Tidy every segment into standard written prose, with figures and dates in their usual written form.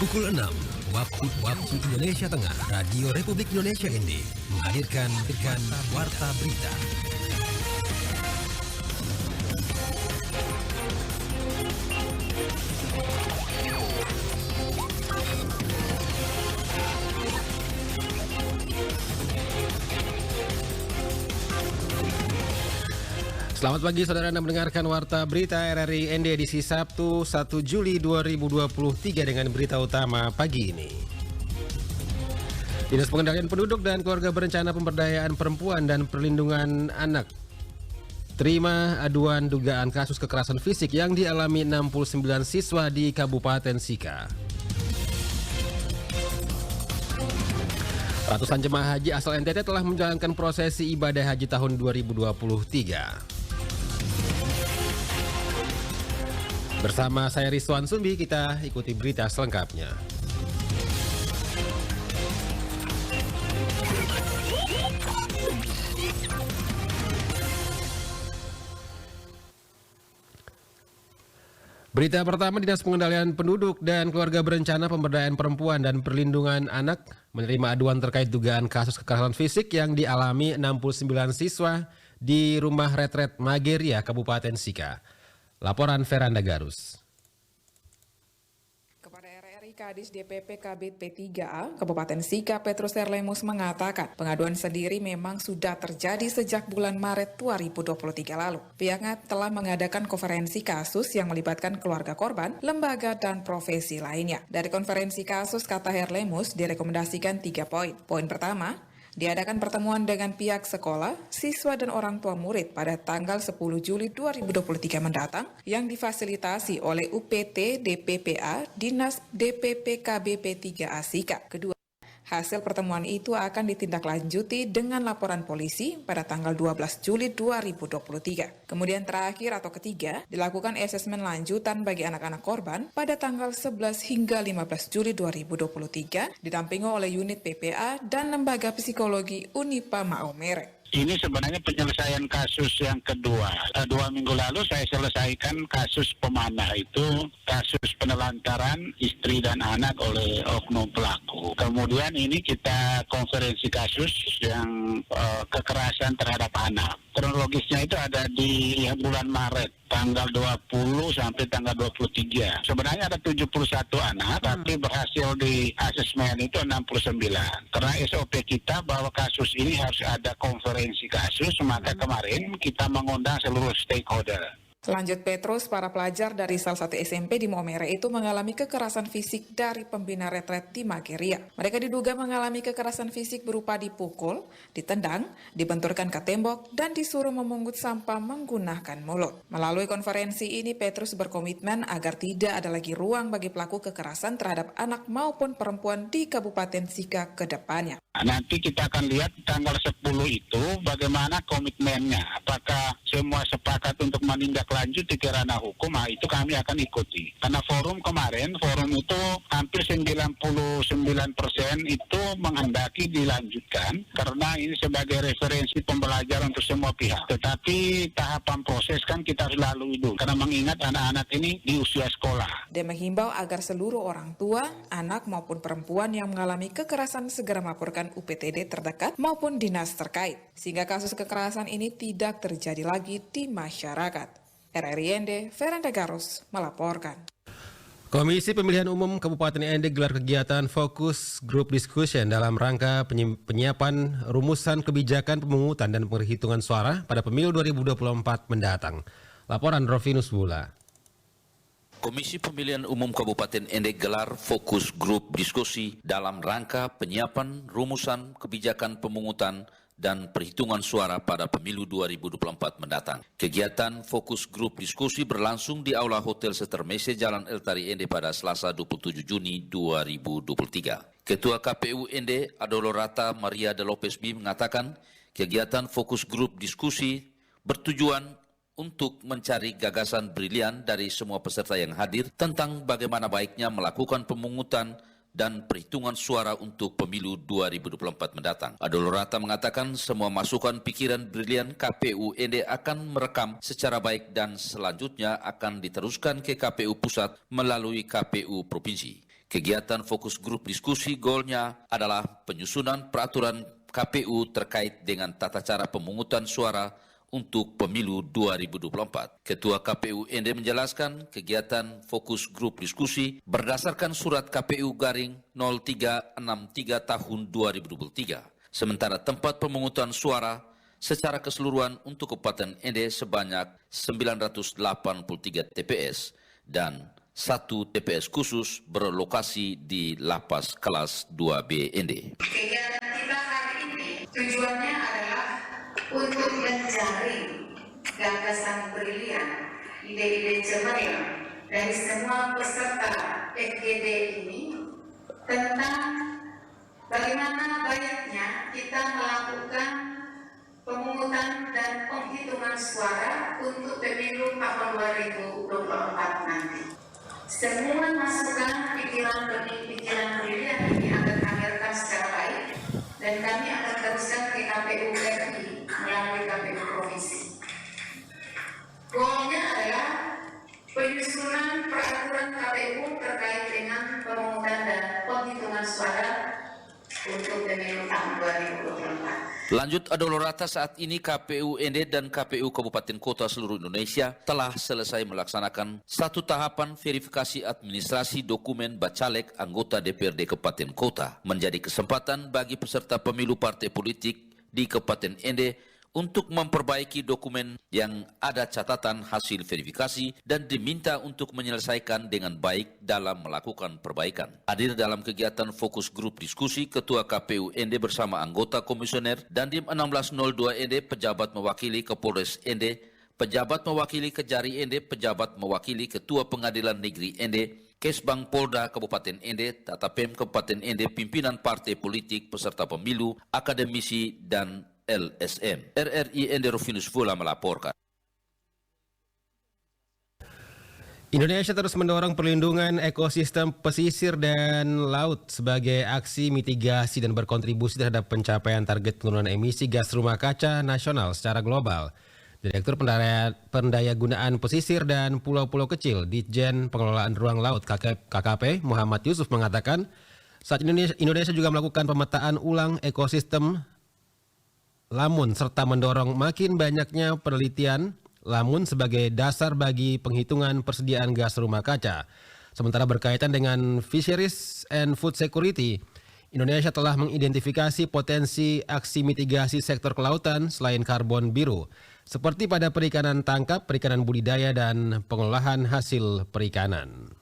Pukul 6 waktu Indonesia Tengah, Radio Republik Indonesia ND menghadirkan Warta Berita. Selamat pagi saudara, Anda mendengarkan Warta Berita RRI ND edisi Sabtu 1 Juli 2023 dengan berita utama pagi ini. Dinas Pengendalian Penduduk dan Keluarga Berencana Pemberdayaan Perempuan dan Perlindungan Anak terima aduan dugaan kasus kekerasan fisik yang dialami 69 siswa di Kabupaten Sika. Ratusan jemaah haji asal NTT telah menjalankan prosesi ibadah haji tahun 2023. Bersama saya Rizwan Sumbi, kita ikuti berita selengkapnya. Berita pertama, Dinas Pengendalian Penduduk dan Keluarga Berencana Pemberdayaan Perempuan dan Perlindungan Anak menerima aduan terkait dugaan kasus kekerasan fisik yang dialami 69 siswa di Rumah Retret Mageria, Kabupaten Sika. Laporan Veranda Garus. Kepada RRI Kadis DPP Kabid P3A, Kabupaten Sika, Petrus Erlemus mengatakan pengaduan sendiri memang sudah terjadi sejak bulan Maret 2023 lalu. Pihaknya telah mengadakan konferensi kasus yang melibatkan keluarga korban, lembaga, dan profesi lainnya. Dari konferensi kasus, kata Erlemus, direkomendasikan 3 poin. Poin pertama, diadakan pertemuan dengan pihak sekolah, siswa, dan orang tua murid pada tanggal 10 Juli 2023 mendatang yang difasilitasi oleh UPT DPPA Dinas DPP KBP 3A Sika. Kedua, hasil pertemuan itu akan ditindaklanjuti dengan laporan polisi pada tanggal 12 Juli 2023. Kemudian terakhir atau ketiga, dilakukan asesmen lanjutan bagi anak-anak korban pada tanggal 11 hingga 15 Juli 2023 didampingi oleh unit PPA dan lembaga psikologi Unipa Maomere. Ini sebenarnya penyelesaian kasus yang kedua. 2 minggu lalu saya selesaikan kasus pemanah itu, kasus penelantaran istri dan anak oleh oknum pelaku. Kemudian ini kita konferensi kasus yang kekerasan terhadap anak. Kronologisnya itu ada di bulan Maret, tanggal 20 sampai tanggal 23. Sebenarnya ada 71 anak, tapi berhasil di asesmen itu 69. Karena SOP kita bahwa kasus ini harus ada konferensi kasus, maka kemarin kita mengundang seluruh stakeholder. Lanjut Petrus, para pelajar dari salah satu SMP di Maomere itu mengalami kekerasan fisik dari pembina retret di Mageria. Mereka diduga mengalami kekerasan fisik berupa dipukul, ditendang, dibenturkan ke tembok, dan disuruh memungut sampah menggunakan mulut. Melalui konferensi ini, Petrus berkomitmen agar tidak ada lagi ruang bagi pelaku kekerasan terhadap anak maupun perempuan di Kabupaten Sika ke depannya. Nanti kita akan lihat tanggal 10 itu bagaimana komitmennya. Apakah semua sepakat untuk menindaklanjuti ke ranah hukum, itu kami akan ikuti. Karena forum kemarin, forum itu hampir 99% itu menghendaki dilanjutkan karena ini sebagai referensi pembelajaran untuk semua pihak. Tetapi tahapan proses kan kita harus lalui dulu karena mengingat anak-anak ini di usia sekolah. Dia menghimbau agar seluruh orang tua, anak maupun perempuan yang mengalami kekerasan segera melaporkan UPTD terdekat maupun dinas terkait, sehingga kasus kekerasan ini tidak terjadi lagi di masyarakat. RRI ND, Veranda Garus melaporkan. Komisi Pemilihan Umum Kabupaten ND gelar kegiatan Fokus Group Discussion dalam rangka penyiapan rumusan kebijakan pemungutan dan penghitungan suara pada pemilu 2024 mendatang. Laporan Rovinus Bula. Komisi Pemilihan Umum Kabupaten ND gelar fokus grup diskusi dalam rangka penyiapan rumusan kebijakan pemungutan dan perhitungan suara pada pemilu 2024 mendatang. Kegiatan fokus grup diskusi berlangsung di Aula Hotel Setermese Jalan Eltari ND pada Selasa 27 Juni 2023. Ketua KPU ND Adolorata Maria de Lopez B mengatakan kegiatan fokus grup diskusi bertujuan untuk mencari gagasan brilian dari semua peserta yang hadir tentang bagaimana baiknya melakukan pemungutan dan perhitungan suara untuk pemilu 2024 mendatang. Adolorata mengatakan semua masukan pikiran brilian KPU ND akan merekam secara baik dan selanjutnya akan diteruskan ke KPU Pusat melalui KPU Provinsi. Kegiatan fokus grup diskusi goalnya adalah penyusunan peraturan KPU terkait dengan tata cara pemungutan suara untuk pemilu 2024. Ketua KPU ND menjelaskan kegiatan fokus grup diskusi berdasarkan surat KPU garing 0363 tahun 2023. Sementara tempat pemungutan suara secara keseluruhan untuk Kabupaten ND sebanyak 983 TPS dan 1 TPS khusus berlokasi di Lapas Kelas 2B ND. Kegiatan kita hari ini tujuannya adalah untuk mencari gagasan brilian, ide-ide cemerlang dari semua peserta FGD ini tentang bagaimana baiknya kita melakukan pemungutan dan penghitungan suara untuk pemilu tahun 2024 nanti. Semua masukan pikiran brilian ini akan kami rekam secara baik dan kami akan teruskan ke KPU RI melalui KPU Provinsi. Goalnya adalah penyusunan peraturan KPU terkait dengan pemungutan dan penghitungan suara untuk pemilu tahun 2024. Lanjut adu rata saat ini KPU ND dan KPU Kabupaten Kota seluruh Indonesia telah selesai melaksanakan satu tahapan verifikasi administrasi dokumen bacalek anggota DPRD Kabupaten Kota, menjadi kesempatan bagi peserta pemilu partai politik di Kabupaten ND untuk memperbaiki dokumen yang ada catatan hasil verifikasi dan diminta untuk menyelesaikan dengan baik dalam melakukan perbaikan. Hadir dalam kegiatan fokus grup diskusi Ketua KPU ND bersama anggota komisioner Dandim 1602 ND, pejabat mewakili Kapolres ND, pejabat mewakili Kejari ND, pejabat mewakili Ketua Pengadilan Negeri ND, Kesbang Polda Kabupaten ND, Tatapem Kabupaten ND, pimpinan partai politik, peserta pemilu, akademisi, dan LSM. RRI ND Rufinus Fula melaporkan. Indonesia terus mendorong perlindungan ekosistem pesisir dan laut sebagai aksi mitigasi dan berkontribusi terhadap pencapaian target penurunan emisi gas rumah kaca nasional secara global. Direktur Pendayagunaan Pesisir dan Pulau-Pulau Kecil Ditjen Pengelolaan Ruang Laut KKP Muhammad Yusuf mengatakan saat Indonesia juga melakukan pemetaan ulang ekosistem lamun serta mendorong makin banyaknya penelitian lamun sebagai dasar bagi penghitungan persediaan gas rumah kaca. Sementara berkaitan dengan fisheries and food security, Indonesia telah mengidentifikasi potensi aksi mitigasi sektor kelautan selain karbon biru, seperti pada perikanan tangkap, perikanan budidaya, dan pengolahan hasil perikanan.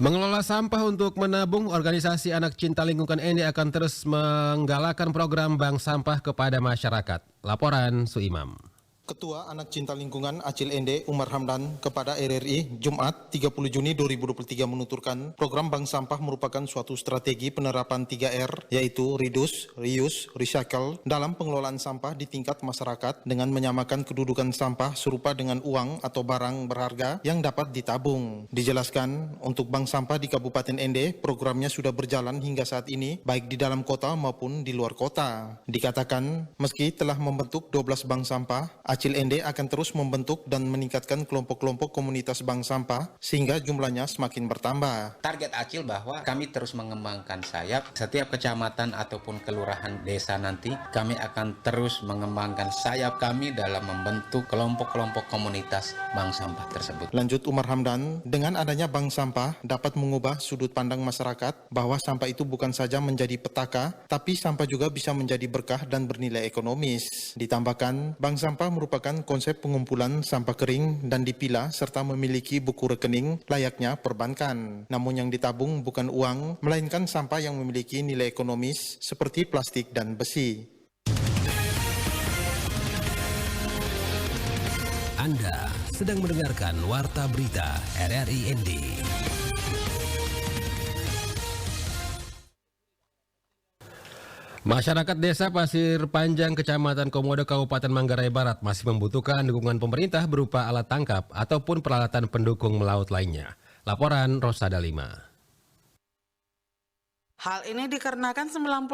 Mengelola sampah untuk menabung, organisasi anak cinta lingkungan ND akan terus menggalakkan program bank sampah kepada masyarakat. Laporan Suimam. Ketua Anak Cinta Lingkungan Acil ND Umar Hamdan kepada RRI Jumat 30 Juni 2023 menuturkan program bank sampah merupakan suatu strategi penerapan 3R yaitu Reduce, Reuse, Recycle dalam pengelolaan sampah di tingkat masyarakat dengan menyamakan kedudukan sampah serupa dengan uang atau barang berharga yang dapat ditabung. Dijelaskan untuk bank sampah di Kabupaten ND programnya sudah berjalan hingga saat ini baik di dalam kota maupun di luar kota. Dikatakan meski telah membentuk 12 bank sampah, Acil ND akan terus membentuk dan meningkatkan kelompok-kelompok komunitas bank sampah sehingga jumlahnya semakin bertambah. Target Acil bahwa kami terus mengembangkan sayap. Setiap kecamatan ataupun kelurahan desa nanti kami akan terus mengembangkan sayap kami dalam membentuk kelompok-kelompok komunitas bank sampah tersebut. Lanjut Umar Hamdan, dengan adanya bank sampah dapat mengubah sudut pandang masyarakat bahwa sampah itu bukan saja menjadi petaka, tapi sampah juga bisa menjadi berkah dan bernilai ekonomis. Ditambahkan, bank sampah merupakan konsep pengumpulan sampah kering dan dipilah serta memiliki buku rekening layaknya perbankan. Namun yang ditabung bukan uang, melainkan sampah yang memiliki nilai ekonomis seperti plastik dan besi. Anda sedang mendengarkan Warta Berita RRI ND. Masyarakat Desa Pasir Panjang, Kecamatan Komodo, Kabupaten Manggarai Barat masih membutuhkan dukungan pemerintah berupa alat tangkap ataupun peralatan pendukung melaut lainnya. Laporan Rosada 5. Hal ini dikarenakan 90%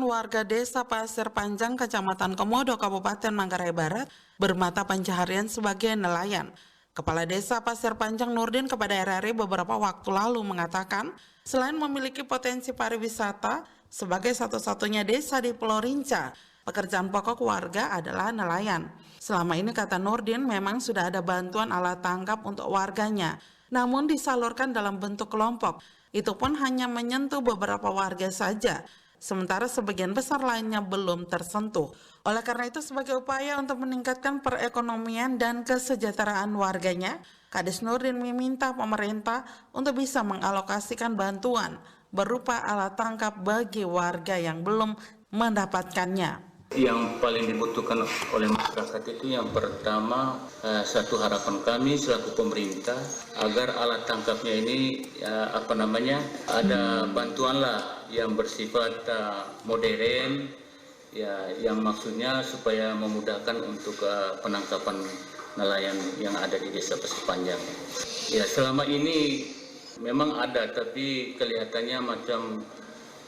warga desa Pasir Panjang, Kecamatan Komodo, Kabupaten Manggarai Barat bermata pencaharian sebagai nelayan. Kepala Desa Pasir Panjang Nurdin kepada RRI beberapa waktu lalu mengatakan, selain memiliki potensi pariwisata sebagai satu-satunya desa di Pulau Rinca, pekerjaan pokok warga adalah nelayan. Selama ini, kata Nurdin, memang sudah ada bantuan alat tangkap untuk warganya, namun disalurkan dalam bentuk kelompok. Itu pun hanya menyentuh beberapa warga saja, sementara sebagian besar lainnya belum tersentuh. Oleh karena itu, sebagai upaya untuk meningkatkan perekonomian dan kesejahteraan warganya, Kades Nurdin meminta pemerintah untuk bisa mengalokasikan bantuan berupa alat tangkap bagi warga yang belum mendapatkannya. Yang paling dibutuhkan oleh masyarakat itu yang pertama, satu harapan kami selaku pemerintah agar alat tangkapnya ini ada bantuan lah yang bersifat modern, ya, yang maksudnya supaya memudahkan untuk penangkapan nelayan yang ada di Desa Pasir Panjang. Ya, selama ini memang ada, tapi kelihatannya macam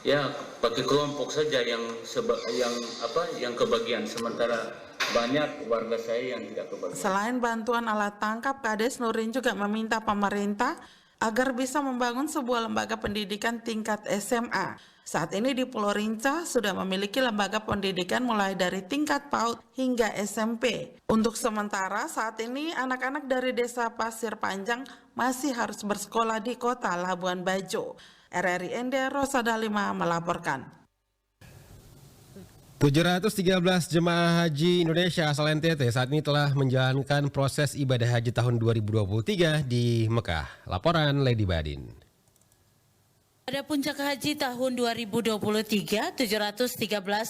ya pakai kelompok saja yang kebagian, sementara banyak warga saya yang tidak kebagian. Selain bantuan alat tangkap, Kades Nurdin juga meminta pemerintah agar bisa membangun sebuah lembaga pendidikan tingkat SMA. Saat ini di Pulau Rinca sudah memiliki lembaga pendidikan mulai dari tingkat PAUD hingga SMP. Untuk sementara saat ini anak-anak dari Desa Pasir Panjang masih harus bersekolah di kota Labuan Bajo. RRI ND Rosada 5 melaporkan. 713 jemaah haji Indonesia asal NTT saat ini telah menjalankan proses ibadah haji tahun 2023 di Mekah. Laporan Lady Badin. Pada puncak haji tahun 2023, 713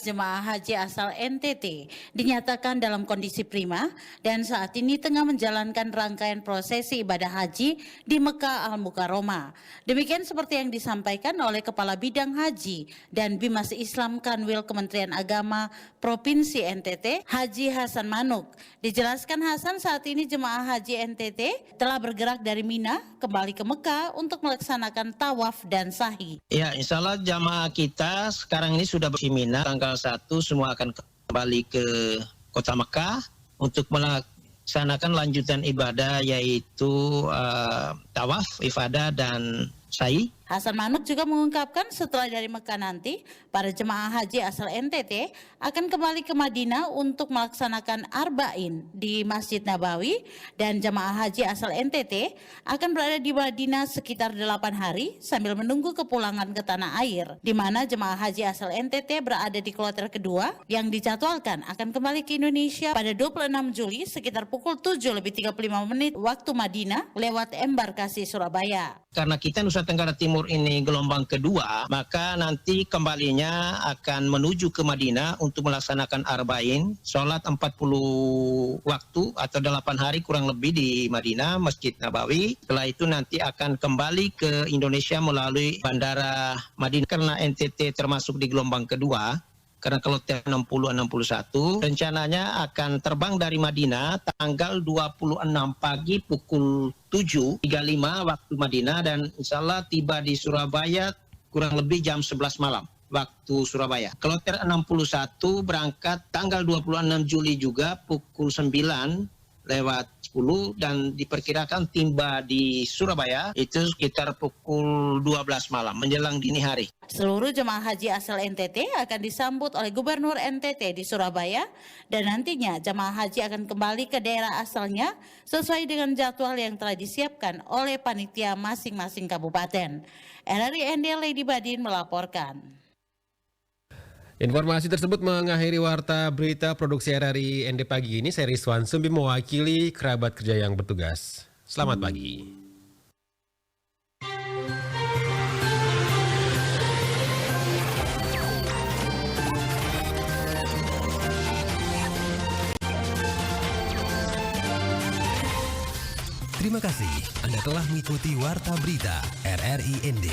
jemaah haji asal NTT dinyatakan dalam kondisi prima dan saat ini tengah menjalankan rangkaian prosesi ibadah haji di Mekah Al-Mukarramah. Demikian seperti yang disampaikan oleh Kepala Bidang Haji dan Bimas Islam Kanwil Kementerian Agama Provinsi NTT, Haji Hasan Manuk. Dijelaskan Hasan, saat ini jemaah haji NTT telah bergerak dari Mina kembali ke Mekah untuk melaksanakan tawaf dan sa'i. Ya, insya Allah jamaah kita sekarang ini sudah bersimina. Tanggal 1 semua akan kembali ke kota Mekah untuk melaksanakan lanjutan ibadah yaitu tawaf, ifadah dan sa'i. Hasan Manuk juga mengungkapkan setelah dari Mekah nanti, para jemaah haji asal NTT akan kembali ke Madinah untuk melaksanakan Arba'in di Masjid Nabawi dan jemaah haji asal NTT akan berada di Madinah sekitar 8 hari sambil menunggu kepulangan ke tanah air, di mana jemaah haji asal NTT berada di kloter kedua yang dijadwalkan akan kembali ke Indonesia pada 26 Juli sekitar pukul 7:35 waktu Madinah lewat embarkasi Surabaya. Karena kita Nusa Tenggara Timur ini gelombang kedua, maka nanti kembalinya akan menuju ke Madinah untuk melaksanakan Arba'in, sholat 40 waktu atau 8 hari kurang lebih di Madinah, Masjid Nabawi. Setelah itu nanti akan kembali ke Indonesia melalui Bandara Madinah. Karena NTT termasuk di gelombang kedua, karena kloter 60-61, rencananya akan terbang dari Madinah tanggal 26 pagi pukul 7.35 waktu Madinah dan insya Allah tiba di Surabaya kurang lebih jam 11 malam waktu Surabaya. Kloter 61 berangkat tanggal 26 Juli juga pukul 9:10 dan diperkirakan tiba di Surabaya itu sekitar pukul 12 malam menjelang dini hari. Seluruh jemaah haji asal NTT akan disambut oleh Gubernur NTT di Surabaya dan nantinya jemaah haji akan kembali ke daerah asalnya sesuai dengan jadwal yang telah disiapkan oleh panitia masing-masing kabupaten. RRI ND Lady Badin melaporkan. Informasi tersebut mengakhiri warta berita produksi RRI ND pagi ini. Saya Rizwan Sumbi mewakili kerabat kerja yang bertugas. Selamat pagi. Terima kasih Anda telah mengikuti warta berita RRI ND.